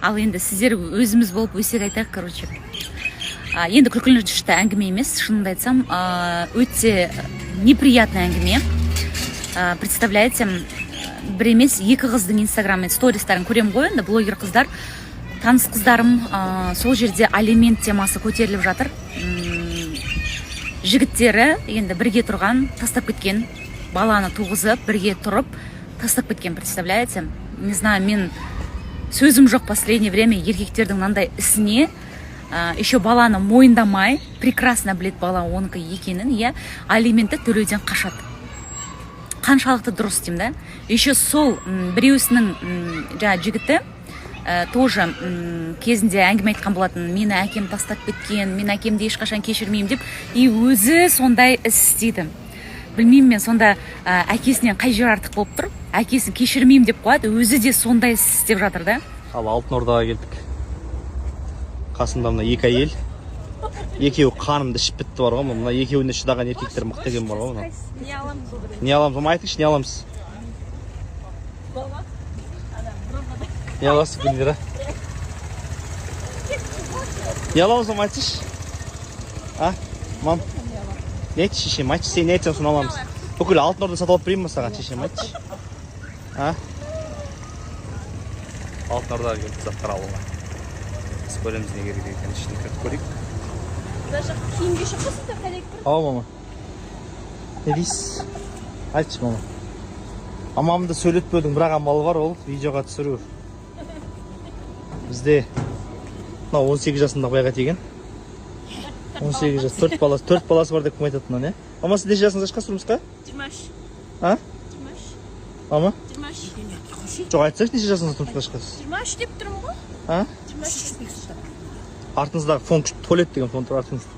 Ал енді сіздер өзіміз болып өсек айтайық, короче. Енді күлкілі жүшті әңгіме емес, шынымды айтсам, өте неприятный әңгіме. Представляете, бір емес, екі қыздың инстаграм стористарын көрем ғой, енді блогер қыздар, таныс қыздарым, сол жерде алимент темасы көтеріліп жатыр. Жігіттері енді бірге тұрған, тастап кеткен, баланы туғызып, бірге тұрып, тастап кеткен, представляете? Не знаю, мен сөзім жоқ последнее время еркектердің мынандай ісіне, еще баланы мойындамай, прекрасно білет бала оныкі екенін, алиментті төлеуден қашады. Қаншалықты дұрыс деймін да? Еще сол біреусінің жігіті тоже кезінде әңгіме айтқан болатын, мені әкем тастап кеткен, мен әкемді ешқашан кешірмеймін деп, и өзі сондай іс істейді. Білмеймін мен, сонда әкесінен қай жер артық болып тұр, әкесін кешірмеймін деп қояды, өзі де сондай іс істеп жатыр да. Ал Алтын Ордаға келдік. Қасында мына екі әйел, екеуі қанымды ішіп бітті бар ғой, мына екеуіне шыдаған еркектер мықты екен бар ғой. Не аламыз? Не аламыз? Айтыңызшы, не аламыз? Не аласыз, Гүлмира? Не аламыз, айтыңызшы? Мам? Не айтшы, шешем? Айтшы, сен не айтсаң, соны аламыз. Бүкіл Алтын Орда сатып алып берейін ба саған, шешем? Айтшы. Алтын Ордаға келдік заттар алуға. Біз көреміз не керек екен, ішіне кіріп көрейік. Даже киімге шықпасыз да қайда кіріп? Ау, мама. Не дейсіз? Айтшы, мама. Мамамды сөйлетпеудің бір амалы бар, ол видеоға түсіру. Бізде 18 жасында қойға теген. 18 жас, 4 баласы бар деп кім айтатыннан, не? Мама, сіз неше жасыңызда шыққансыз тұрмысқа? 20. 20? Мама? 20. Жоқ, айтсайшы, неше жасыңызда тұрмысқа шыққансыз? 20 деп тұрмын ғой. 20. Артыңыздағы фон күшті, туалет деген фон тұр артыңызда.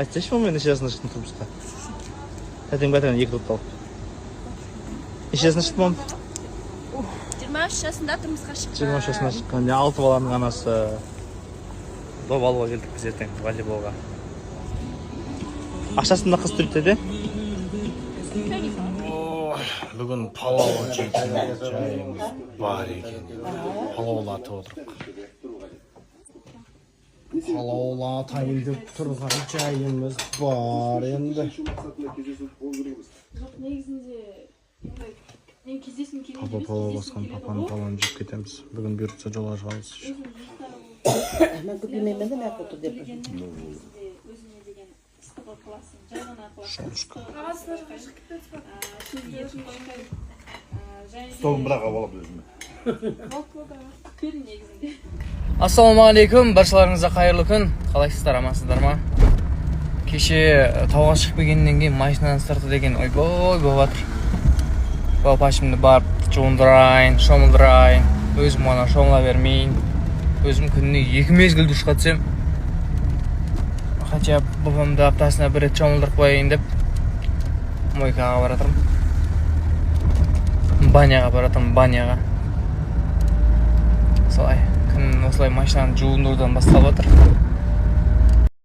Айтсайшы, мама, неше жасыңызда шықтың тұрмысқа? Әтең бәтіңнен 2 тұтты алып. Неше жасыңда шықты, мама? 23 жасында тұрмысқа шыққан. 23 жасында шыққан, 6 баланың анасы. Доп алуға келдік біз ертең волейболға. Ақшасында қыз түртеді. Бүгін палау жейтін жайымыз бар екен. Палаулатып отырық. Палаулатайын деп тұрған жайымыз бар енді. Жоқ, негізінде мен кездесім келген Папа палау басқан папаны жеп кетеміз. Бүгін бұйыртса жолға шығамыз. Мен көпемеймен де мәк отыр деп. Өзіне деген ыстығы қыласын, жайғана қыласын. Столын бірақ алып өзіме. Көрін негізінде. Ассалаумағалейкум, баршаларыңызға қайырлы күн. Қалайсыздар, амансыздар ма? Кеше тауға шығып келгеннен кейін машинаны сырты деген ойбой болып жатыр. Балпашымды барып жуындырайын, шомылдырайын, өзім ona шомыла бермейін. Өзім күніне 2 мезгіл душқа түсем. Хотя бабамды аптасына 1 рет шомылдырып қояйын деп мойкаға баратырмын. Баняға баратырмын, баняға. Солай, күн осылай машинаны жуындырудан басталып жатыр.